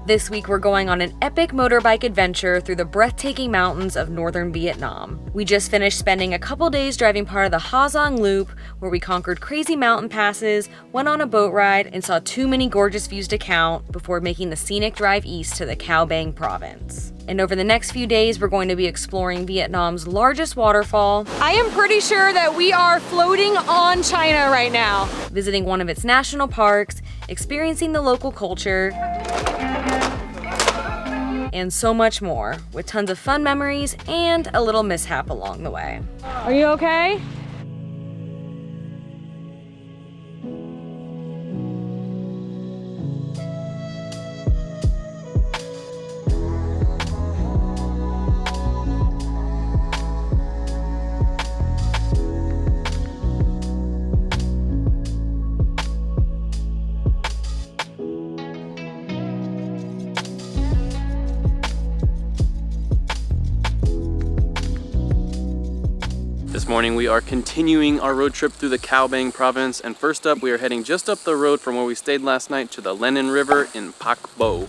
This week we're going on an epic motorbike adventure through the breathtaking mountains of northern Vietnam. We just finished spending a couple days driving part of the Ha Giang Loop, where we conquered crazy mountain passes, went on a boat ride, and saw too many gorgeous views to count before making the scenic drive east to the Cao Bang Province. And over the next few days, we're going to be exploring Vietnam's largest waterfall. I am pretty sure that we are floating on China right now. Visiting one of its national parks, experiencing the local culture, and so much more, with tons of fun memories and a little mishap along the way. Are you okay? This morning we are continuing our road trip through the Cao Bang Province, and first up we are heading just up the road from where we stayed last night to the Lenin River in Pac Bo.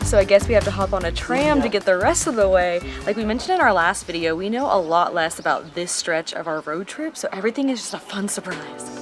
So I guess we have to hop on a tram to get the rest of the way. Like we mentioned in our last video, we know a lot less about this stretch of our road trip, so everything is just a fun surprise.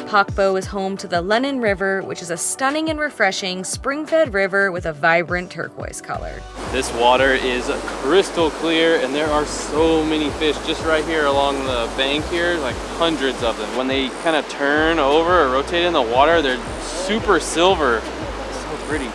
Pac Bo is home to the Lenin River, which is a stunning and refreshing spring-fed river with a vibrant turquoise color. This water is crystal clear, and there are so many fish just right here along the bank here, like hundreds of them. When they kind of turn over or rotate in the water, they're super silver. It's so pretty.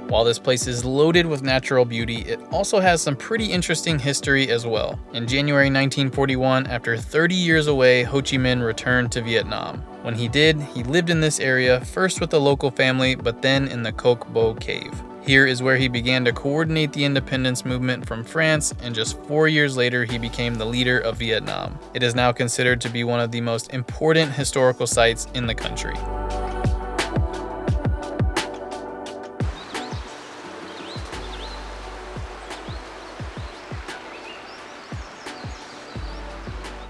While this place is loaded with natural beauty, it also has some pretty interesting history as well. In January 1941, after 30 years away, Ho Chi Minh returned to Vietnam. When he did, he lived in this area, first with a local family, but then in the Pac Bo cave. Here is where he began to coordinate the independence movement from France, and just 4 years later, he became the leader of Vietnam. It is now considered to be one of the most important historical sites in the country.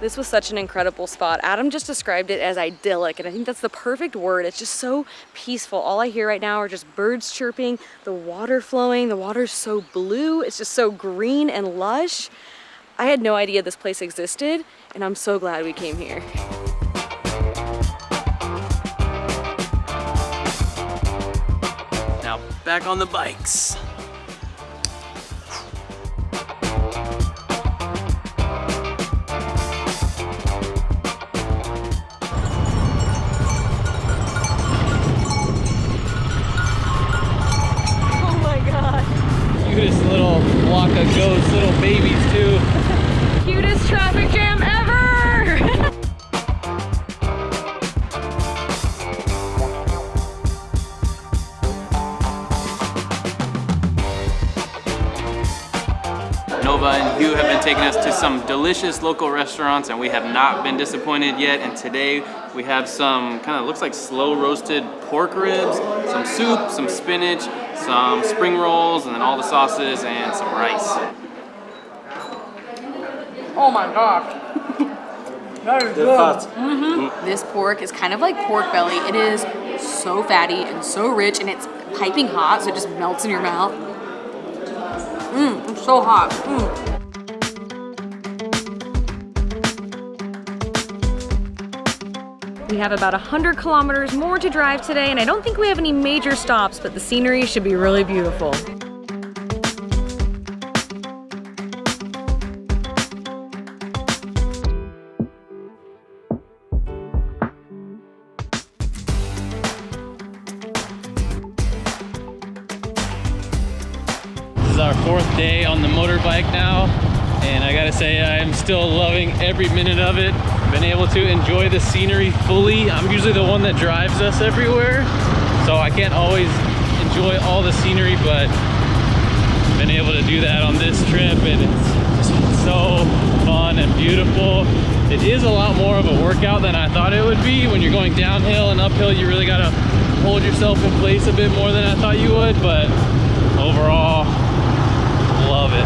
This was such an incredible spot. Adam just described it as idyllic, and I think that's the perfect word. It's just so peaceful. All I hear right now are just birds chirping, the water flowing. The water's so blue. It's just so green and lush. I had no idea this place existed, and I'm so glad we came here. Now back on the bikes. Cutest little block of goats, little babies too. Cutest traffic jam ever! Nova and Hieu have been taking us to some delicious local restaurants, and we have not been disappointed yet. And today we have some kind of looks like slow roasted pork ribs, some soup, some spinach, some spring rolls, and then all the sauces and some rice. Oh my gosh. That is good. This pork is kind of like pork belly. It is so fatty and so rich, and it's piping hot, so it just melts in your mouth. It's so hot. We have about 100 kilometers more to drive today, and I don't think we have any major stops, but the scenery should be really beautiful. This is our 4th day on the motorbike now, and I gotta say I'm still loving every minute of it. Been able to enjoy the scenery fully. I'm usually the one that drives us everywhere, so I can't always enjoy all the scenery, but been able to do that on this trip, and it's just been so fun and beautiful. It is a lot more of a workout than I thought it would be. When you're going downhill and uphill, you really gotta hold yourself in place a bit more than I thought you would, but overall, love it.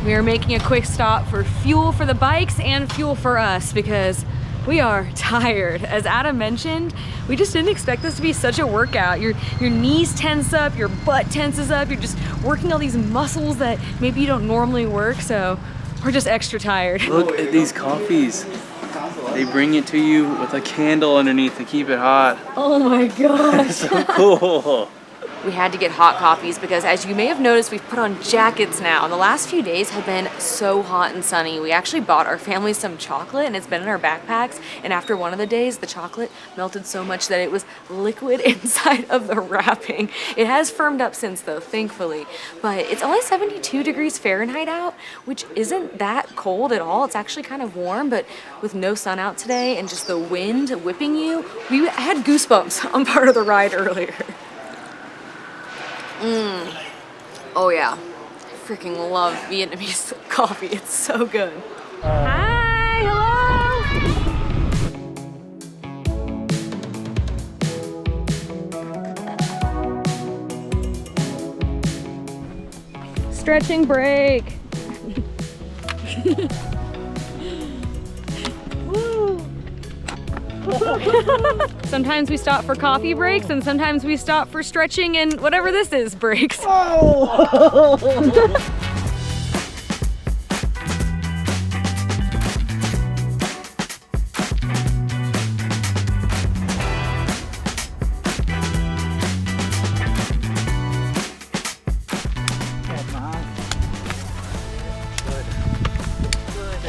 We are making a quick stop for fuel for the bikes and fuel for us because we are tired. As Adam mentioned, we just didn't expect this to be such a workout. Your knees tense up, your butt tenses up, you're just working all these muscles that maybe you don't normally work, so we're just extra tired. Look at these coffees. They bring it to you with a candle underneath to keep it hot. Oh my gosh. So cool. We had to get hot coffees because, as you may have noticed, we've put on jackets now. And the last few days have been so hot and sunny. We actually bought our family some chocolate, and it's been in our backpacks. And after one of the days, the chocolate melted so much that it was liquid inside of the wrapping. It has firmed up since, though, thankfully. But it's only 72 degrees Fahrenheit out, which isn't that cold at all. It's actually kind of warm, but with no sun out today and just the wind whipping you, we had goosebumps on part of the ride earlier. Oh yeah, I freaking love Vietnamese coffee. It's so good. Hi, hello. Stretching break. Sometimes we stop for coffee breaks, and sometimes we stop for stretching and whatever this is breaks. Oh.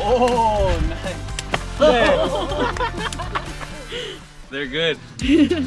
Oh, nice. They're good. The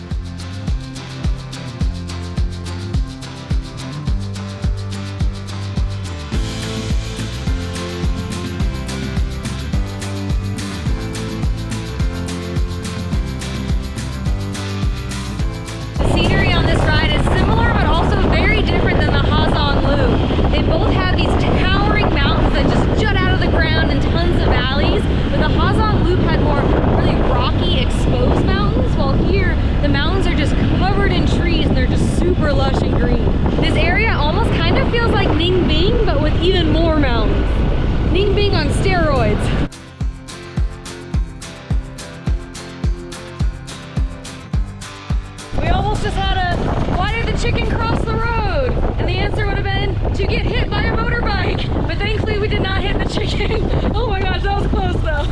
scenery on this ride is similar, but also very different than the Ha Giang Loop. They both have these towering mountains that just jut out of the ground and tons of valleys, but the Ha Giang Loop had more really rocky, exposed mountains, while here the mountains are just covered in trees and they're just super lush and green. This area almost kind of feels like Ninh Binh, but with even more mountains. Ninh Binh on steroids. We almost just had a, why did the chicken cross the road? And the answer would have been to get hit by a motorbike. But thankfully we did not hit the chicken. Oh my gosh, that was close though.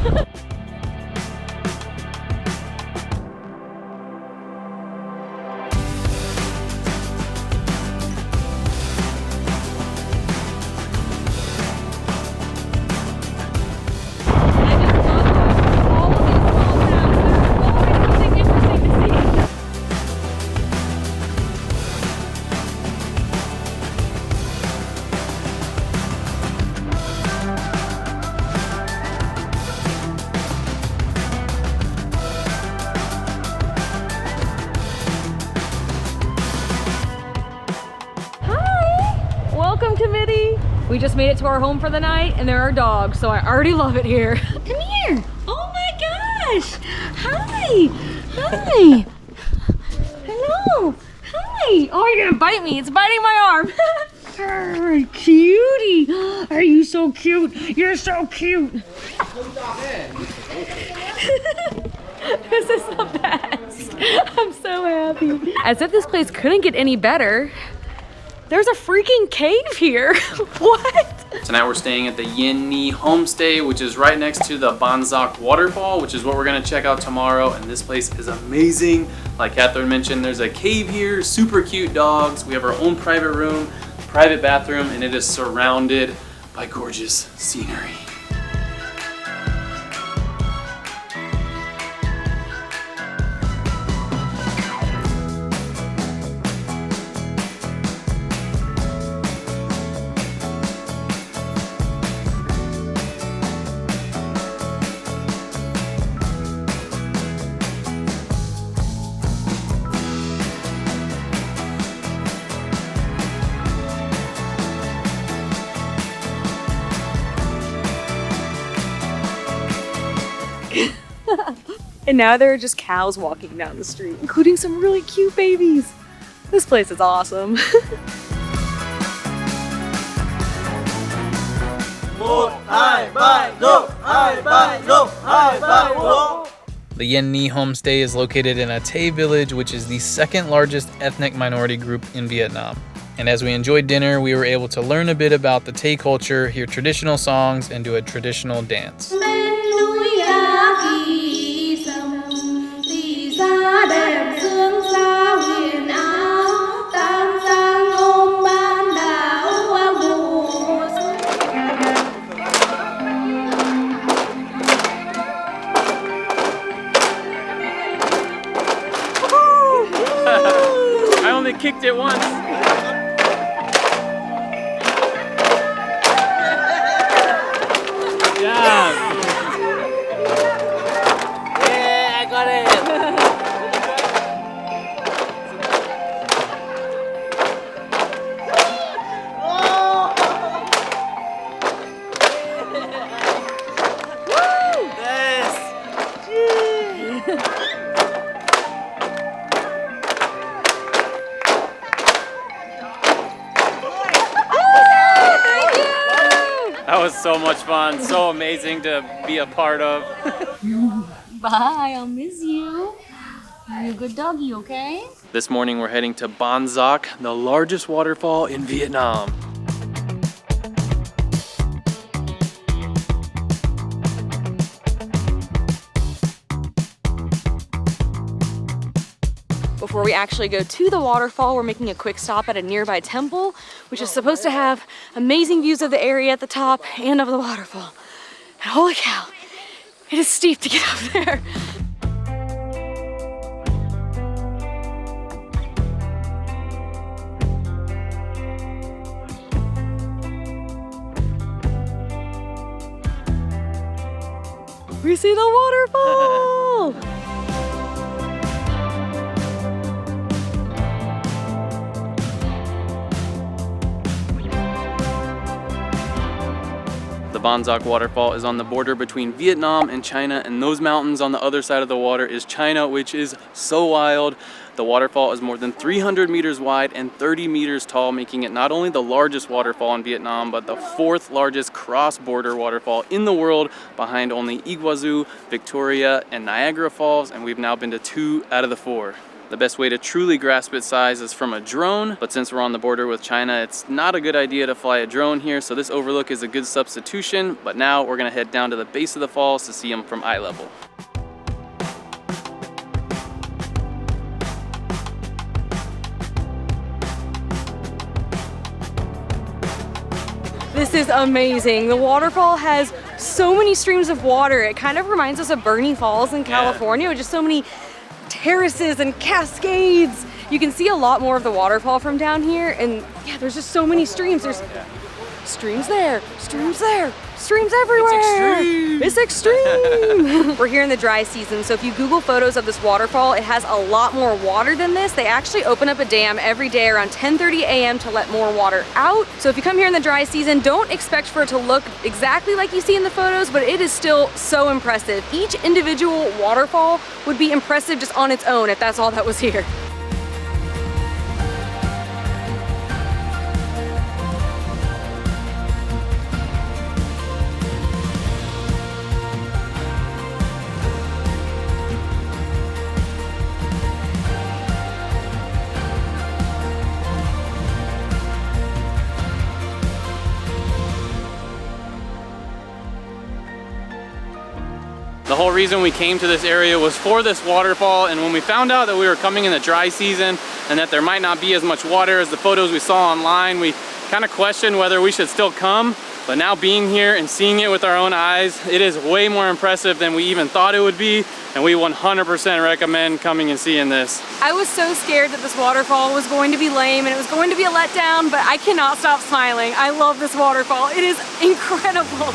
We just made it to our home for the night, and there are dogs, so I already love it here. Come here. Oh my gosh. Hi. Hi. Hello. Hi. Oh, you're gonna bite me. It's biting my arm. Cutie. Are you so cute? You're so cute. This is the best. I'm so happy. As if this place couldn't get any better. There's a freaking cave here. What? So now we're staying at the Nhi Homestay, which is right next to the Ban Gioc waterfall, which is what we're gonna check out tomorrow. And this place is amazing. Like Catherine mentioned, there's a cave here, super cute dogs. We have our own private room, private bathroom, and it is surrounded by gorgeous scenery. And now there are just cows walking down the street, including some really cute babies. This place is awesome. The Nhi Homestay is located in a Tay village, which is the second largest ethnic minority group in Vietnam. And as we enjoyed dinner, we were able to learn a bit about the Tay culture, hear traditional songs, and do a traditional dance. I only kicked it once. Yeah. Yeah, I got it. That was so much fun, so amazing to be a part of. Bye, I'll miss you. You're a good doggy, okay? This morning we're heading to Ban Gioc, the largest waterfall in Vietnam. Before we actually go to the waterfall, we're making a quick stop at a nearby temple, which is supposed to have amazing views of the area at the top and of the waterfall. And holy cow, it is steep to get up there. We see the waterfall! The Ban Gioc waterfall is on the border between Vietnam and China, and those mountains on the other side of the water is China, which is so wild. The waterfall is more than 300 meters wide and 30 meters tall, making it not only the largest waterfall in Vietnam, but the fourth largest cross-border waterfall in the world, behind only Iguazu, Victoria, and Niagara Falls, and we've now been to 2 out of the 4. The best way to truly grasp its size is from a drone, but since we're on the border with China, it's not a good idea to fly a drone here, so this overlook is a good substitution, but now we're gonna head down to the base of the falls to see them from eye level. This is amazing. The waterfall has so many streams of water. It kind of reminds us of Bernie Falls in California, with just so many terraces and cascades. You can see a lot more of the waterfall from down here, and yeah, there's just so many streams. There's streams there, streams there, streams everywhere. It's extreme. We're here in the dry season, so if you Google photos of this waterfall, it has a lot more water than this. They actually open up a dam every day around 10:30 a.m. to let more water out. So if you come here in the dry season, don't expect for it to look exactly like you see in the photos, but it is still so impressive. Each individual waterfall would be impressive just on its own if that's all that was here. The whole reason we came to this area was for this waterfall, and when we found out that we were coming in the dry season and that there might not be as much water as the photos we saw online, we kind of questioned whether we should still come. But now being here and seeing it with our own eyes, it is way more impressive than we even thought it would be. And we 100% recommend coming and seeing this. I was so scared that this waterfall was going to be lame and it was going to be a letdown, but I cannot stop smiling. I love this waterfall. It is incredible.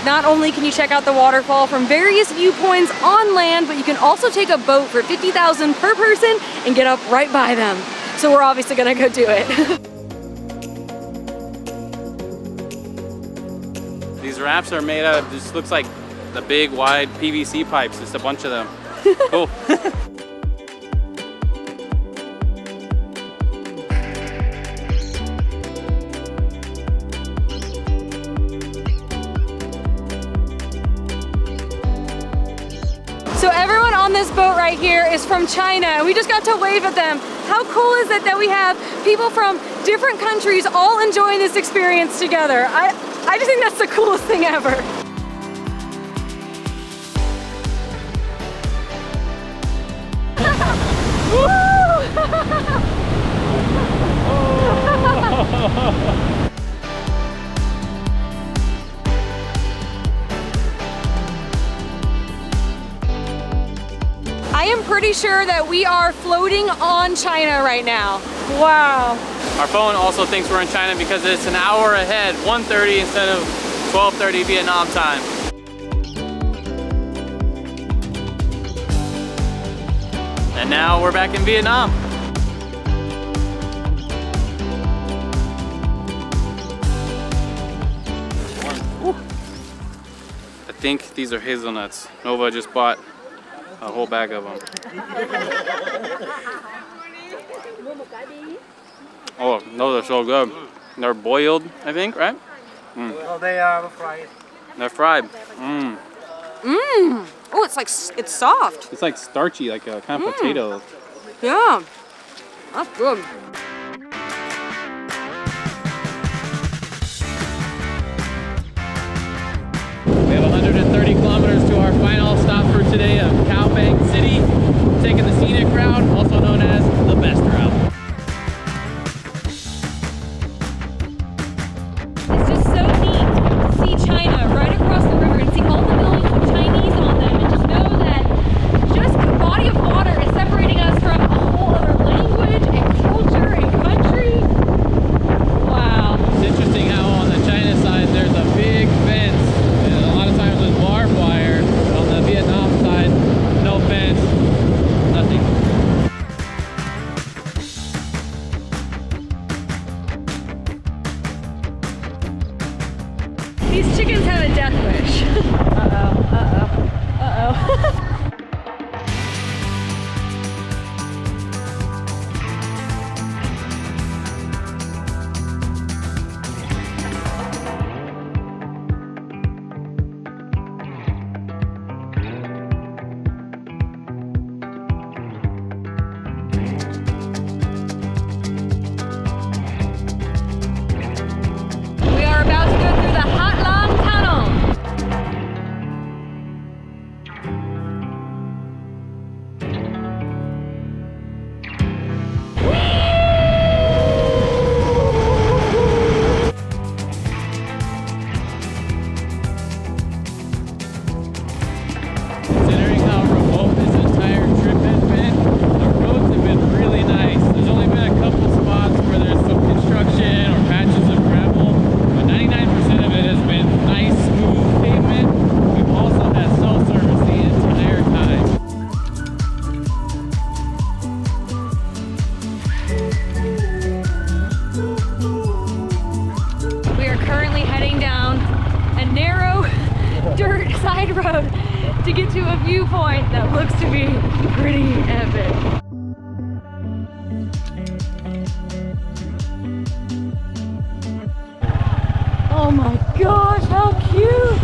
Not only can you check out the waterfall from various viewpoints on land, but you can also take a boat for $50,000 per person and get up right by them. So we're obviously gonna go do it. These rafts are made out of, this looks like the big wide PVC pipes, just a bunch of them. Cool. So everyone on this boat right here is from China. We just got to wave at them. How cool is it that we have people from different countries all enjoying this experience together? I just think that's the coolest thing ever. I am pretty sure that we are floating on China right now. Wow. Our phone also thinks we're in China because it's an hour ahead, 1:30 instead of 12:30 Vietnam time. And now we're back in Vietnam. I think these are hazelnuts. Nova just bought a whole bag of them. Oh, those are so good. They're boiled, I think, right? Oh, they are fried. They're fried. Oh, it's soft. It's like starchy, like a kind of potato. Yeah, that's good. We have 130 kilometers to our final stop for today of Cao Bang City. Taking the scenic route, also known as the best route. It's just so neat to see China right across the river and see all the buildings with Chinese on them and just know that just the body of water is separating us from a whole other language and culture and country. Wow. It's interesting how on the China side there's a big fence. And a lot of times with barbed wire. But on the Vietnam side, no fence, nothing. These chickens have a death wish. Uh-oh, uh-oh, uh-oh. We are about to go through the Hat Long Tunnel. Considering how remote this entire trip has been, the roads have been really nice. There's only been a couple spots where there's some construction or patches of gravel, but 99% of it has been nice, smooth pavement. We've also had cell service the entire time. We are currently heading down a narrow dirt side road to get to a viewpoint that looks to be pretty epic. Oh my gosh, how cute!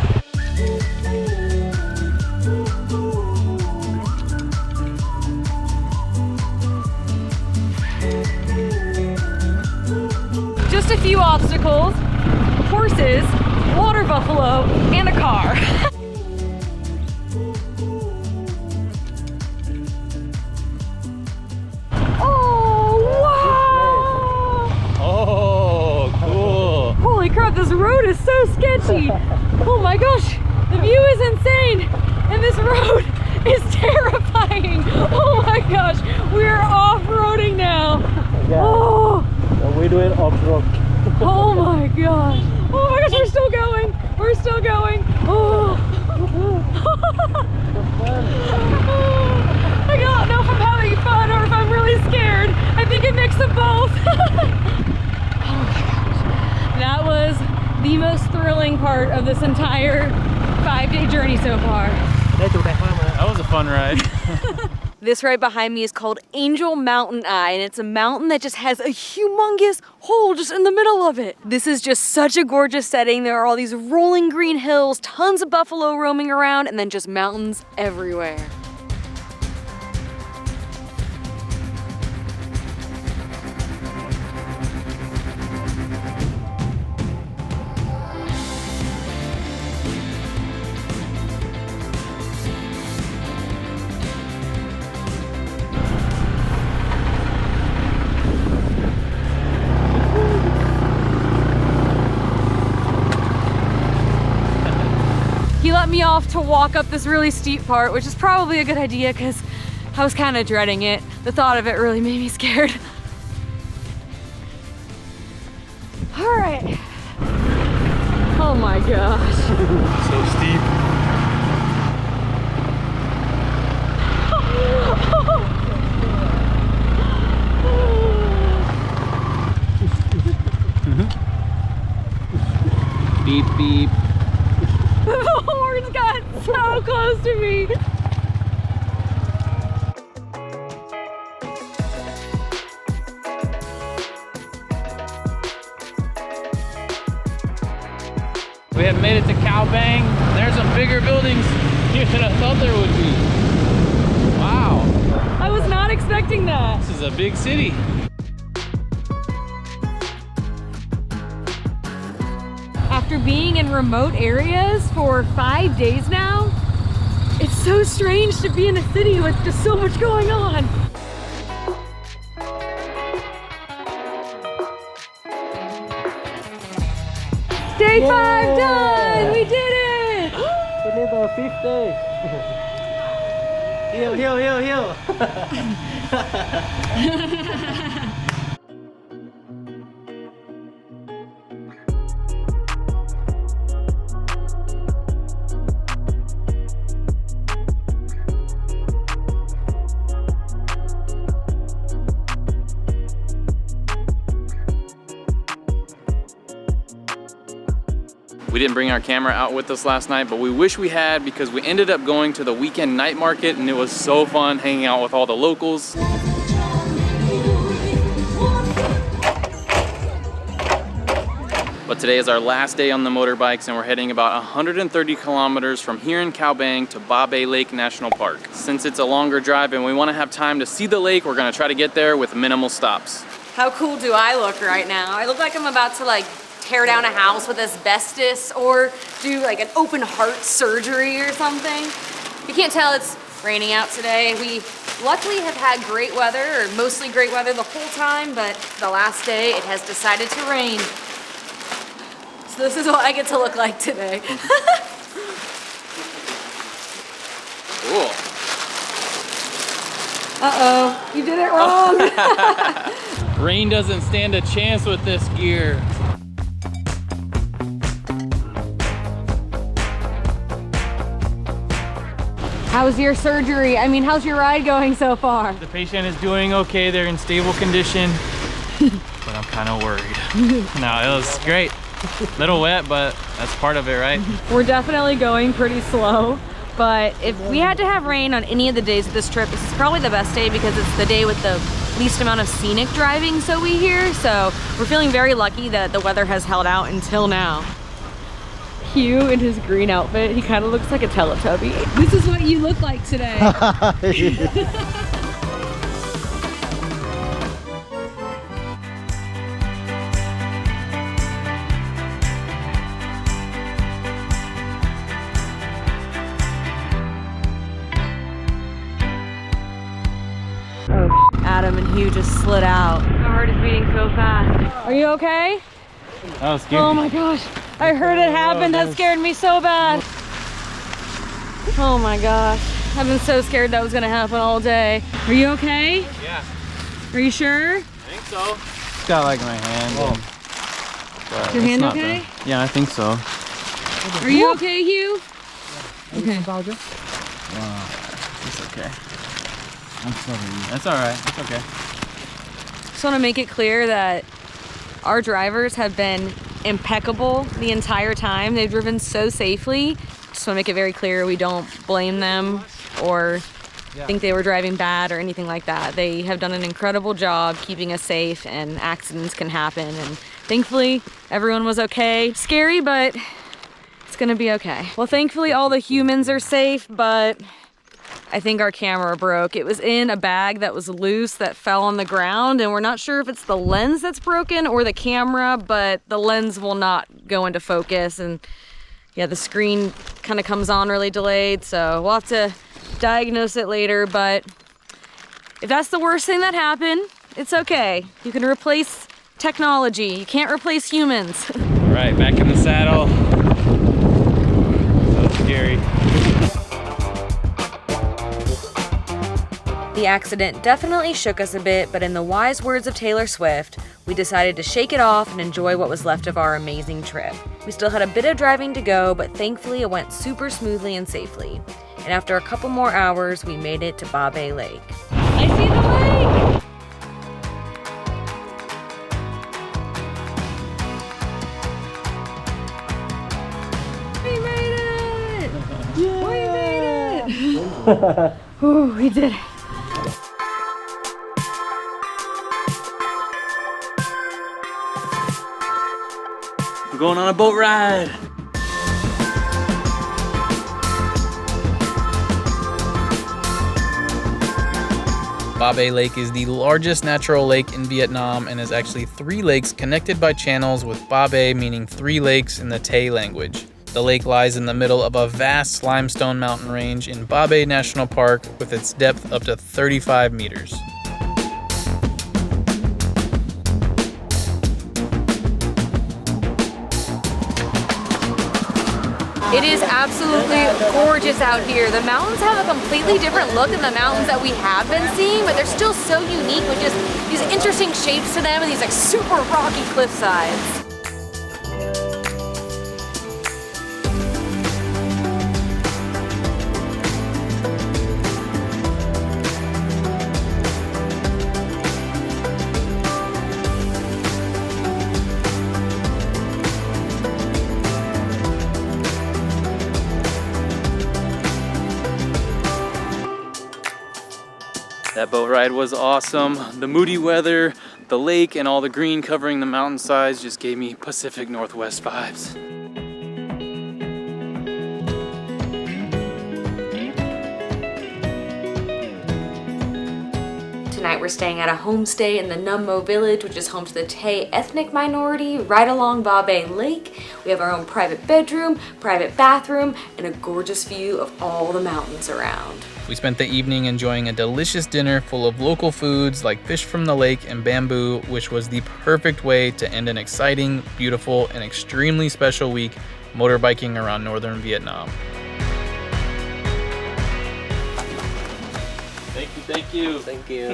Just a few obstacles, horses, water buffalo, and a car. Holy crap, this road is so sketchy. Oh my gosh, the view is insane. And this road is terrifying. Oh my gosh, we're off-roading now. Yeah. Oh. We do it off-road. Oh my gosh. Oh my gosh, we're still going. We're still going. Oh. I don't know if I'm having fun or if I'm really scared. I think a mix of both. Oh my gosh. That was the most thrilling part of this entire 5-day journey so far. That was a fun ride. This right behind me is called Angel Mountain Eye, and it's a mountain that just has a humongous hole just in the middle of it. This is just such a gorgeous setting. There are all these rolling green hills, tons of buffalo roaming around, and then just mountains everywhere. He let me off to walk up this really steep part, which is probably a good idea because I was kind of dreading it. The thought of it really made me scared. All right. Oh my gosh. So steep. Beep, beep. The horns got so close to me. We have made it to Cao Bang. There's some bigger buildings here than I thought there would be. Wow. I was not expecting that. This is a big city. After being in remote areas for 5 days now, it's so strange to be in a city with just so much going on. Day 5 done! We did it! We need the 5th day. Hieu. We didn't bring our camera out with us last night, but we wish we had because we ended up going to the weekend night market and it was so fun hanging out with all the locals. But today is our last day on the motorbikes and we're heading about 130 kilometers from here in Cao Bang to Ba Bay Lake National Park. Since it's a longer drive and we want to have time to see the lake, we're going to try to get there with minimal stops. How cool do I look right now? I look like I'm about to tear down a house with asbestos or do an open heart surgery or something. You can't tell it's raining out today. We luckily have had great weather, or mostly great weather the whole time, but the last day it has decided to rain. So this is what I get to look like today. Cool. Uh-oh, you did it wrong. Rain doesn't stand a chance with this gear. How's your surgery? I mean, how's your ride going so far? The patient is doing okay. They're in stable condition, but I'm kind of worried. No, it was great. Little wet, but that's part of it, right? We're definitely going pretty slow, but if we had to have rain on any of the days of this trip, this is probably the best day because it's the day with the least amount of scenic driving, so we hear. So we're feeling very lucky that the weather has held out until now. Hieu in his green outfit, he kind of looks like a Teletubby. This is what you look like today. Oh, Adam and Hieu just slid out. My heart is beating so fast. Are you okay? That was scary. Oh my gosh, I heard it happen. That scared me so bad. Oh my gosh, I've been so scared that was gonna happen all day. Are you okay? Yeah. Are you sure? I think so. It's got like my hand. And, Your it's hand not okay? bad. Yeah, I think so. Are you okay, Hieu? Okay. Wow. It's okay. I'm sorry. That's all right. It's okay. Just want to make it clear that our drivers have been impeccable the entire time. They've driven so safely. Just want to make it very clear we don't blame them or think they were driving bad or anything like that. They have done an incredible job keeping us safe, and accidents can happen. And thankfully, everyone was okay. Scary, but it's gonna be okay. Well, thankfully all the humans are safe, but I think our camera broke. It was in a bag that was loose that fell on the ground, and we're not sure if it's the lens that's broken or the camera, but the lens will not go into focus, and yeah, the screen kind of comes on really delayed, so we'll have to diagnose it later. But if that's the worst thing that happened, it's okay. You can replace technology. You can't replace humans. All right, back in the saddle. So scary. The accident definitely shook us a bit, but in the wise words of Taylor Swift, we decided to shake it off and enjoy what was left of our amazing trip. We still had a bit of driving to go, but thankfully it went super smoothly and safely. And after a couple more hours, we made it to Ba Be Lake. I see the lake! We made it! Yeah. We made it! Ooh, we did it. We're going on a boat ride. Ba Be Lake is the largest natural lake in Vietnam and is actually 3 lakes connected by channels, with Ba Be meaning 3 lakes in the Tay language. The lake lies in the middle of a vast limestone mountain range in Ba Be National Park, with its depth up to 35 meters. It is absolutely gorgeous out here. The mountains have a completely different look than the mountains that we have been seeing, but they're still so unique with just these interesting shapes to them and these like super rocky cliff sides. That boat ride was awesome. The moody weather, the lake, and all the green covering the mountainsides just gave me Pacific Northwest vibes. Tonight we're staying at a homestay in the Num Mo village, which is home to the Tay ethnic minority, right along Ba Be Lake. We have our own private bedroom, private bathroom, and a gorgeous view of all the mountains around. We spent the evening enjoying a delicious dinner full of local foods like fish from the lake and bamboo, which was the perfect way to end an exciting, beautiful, and extremely special week motorbiking around northern Vietnam. Thank you. Thank you.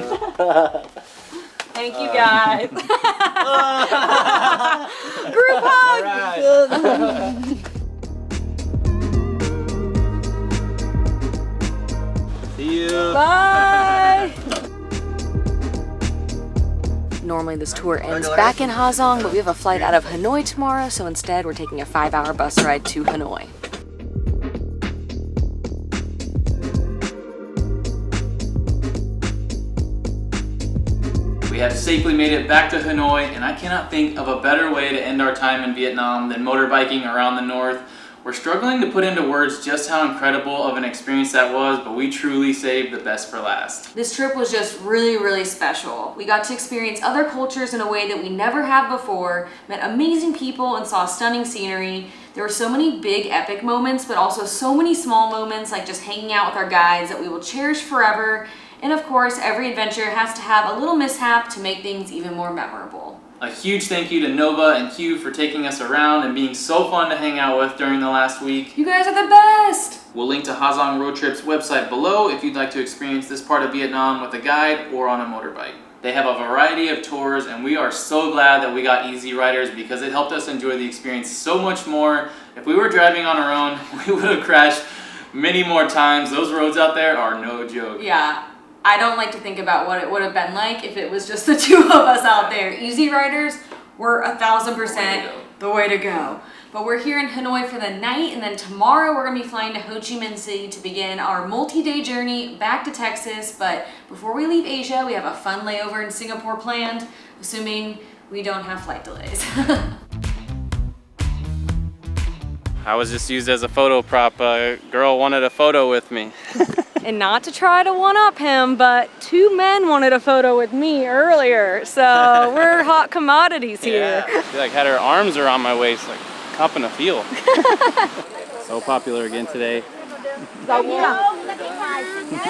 Thank you guys. Group hug. See you. Bye. Normally this tour ends back in Ha Giang, but we have a flight out of Hanoi tomorrow, so instead we're taking a 5-hour bus ride to Hanoi. We have safely made it back to Hanoi, and I cannot think of a better way to end our time in Vietnam than motorbiking around the north. We're struggling to put into words just how incredible of an experience that was, but we truly saved the best for last. This trip was just really, really special. We got to experience other cultures in a way that we never have before, met amazing people, and saw stunning scenery. There were so many big epic moments, but also so many small moments like just hanging out with our guides that we will cherish forever. And of course, every adventure has to have a little mishap to make things even more memorable. A huge thank you to Nova and Hieu for taking us around and being so fun to hang out with during the last week. You guys are the best! We'll link to Ha Giang Road Trip's website below if you'd like to experience this part of Vietnam with a guide or on a motorbike. They have a variety of tours, and we are so glad that we got Easy Riders because it helped us enjoy the experience so much more. If we were driving on our own, we would have crashed many more times. Those roads out there are no joke. Yeah, I don't like to think about what it would have been like if it was just the two of us out there. Easy Riders were 1000% the way to go. But we're here in Hanoi for the night, and then tomorrow we're gonna be flying to Ho Chi Minh City to begin our multi-day journey back to Texas. But before we leave Asia, we have a fun layover in Singapore planned, assuming we don't have flight delays. I was just used as a photo prop. A girl wanted a photo with me. And not to try to one-up him, but 2 men wanted a photo with me earlier. So we're hot commodities here. Yeah. She like had her arms around my waist, like cupping a feel. So popular again today. Nice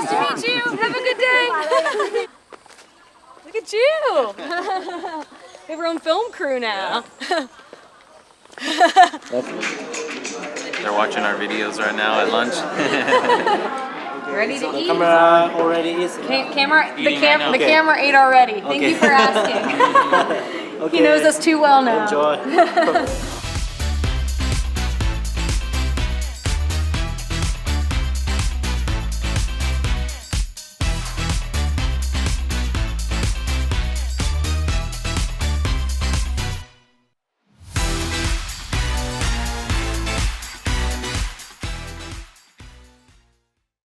to meet you. Have a good day. Look at you. We have our own film crew now. They're watching our videos right now at lunch. Ready to eat? Camera already is. The camera ate already. Thank Okay. you for asking. Okay. He knows us too well now. Enjoy.